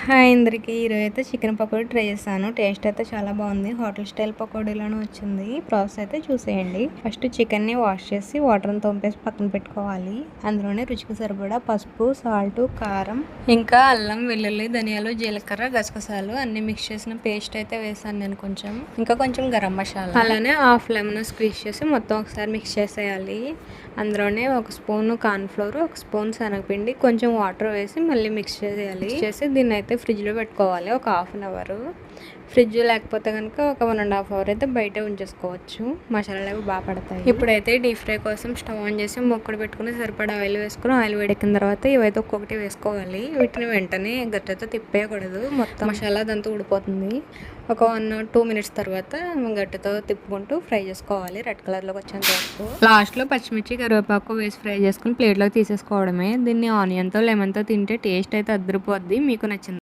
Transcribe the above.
Hi అందరికీ. ఈరోజు అయితే చికెన్ పకోడీ ట్రై చేశాను. టేస్ట్ అయితే చాలా బాగుంది. హోటల్ స్టైల్ పకోడీలోనే వచ్చింది. ప్రాసెస్ అయితే చూసేయండి. ఫస్ట్ చికెన్ని వాష్ చేసి వాటర్ని తోంపేసి పక్కన పెట్టుకోవాలి. అందులోనే రుచికి సరిపడా పసుపు, సాల్ట్, కారం, ఇంకా అల్లం, వెల్లుల్లి, ధనియాలు, జీలకర్ర, గసగసాలు అన్ని మిక్స్ చేసిన పేస్ట్ అయితే వేసాను నేను. కొంచెం గరం మసాలా, అలానే హాఫ్ లెమన్ స్క్వీజ్ చేసి మొత్తం ఒకసారి మిక్స్ చేసేయాలి. అందులోనే ఒక స్పూన్ కార్న్ఫ్లోర్, ఒక స్పూన్ శనగపిండి, కొంచెం వాటర్ వేసి మళ్ళీ మిక్స్ చేసేయాలి. చేసి దీన్ని అయితే ఫ్రిడ్జ్లో పెట్టుకోవాలి ఒక హాఫ్ అన్ అవర్. ఫ్రిడ్జ్ లేకపోతే కనుక ఒక 1.5 అవర్ అయితే బయట ఉంచేసుకోవచ్చు. మసాలాలు అవి బాగా పడతాయి. ఇప్పుడైతే డీప్ ఫ్రై కోసం స్టవ్ ఆన్ చేసి మొక్కడు పెట్టుకుని సరిపడా ఆయిల్ వేసుకుని, ఆయిల్ వేడెక్కిన తర్వాత ఇవైతే ఒక్కొక్కటి వేసుకోవాలి. వీటిని వెంటనే గట్టితో తిప్పేయకూడదు, మొత్తం మసాలా అదంతా ఊడిపోతుంది. ఒక 1-2 మినిట్స్ తర్వాత గట్టితో తిప్పుకుంటూ ఫ్రై చేసుకోవాలి రెడ్ కలర్లోకి వచ్చేంత వరకు. లాస్ట్లో పచ్చిమిర్చి, కరివేపాకు వేసి ఫ్రై చేసుకుని ప్లేట్లోకి తీసేసుకోవడమే. దీన్ని ఆనియన్తో, లెమన్తో తింటే టేస్ట్ అయితే అదిరిపోద్ది. మీకు నచ్చింది.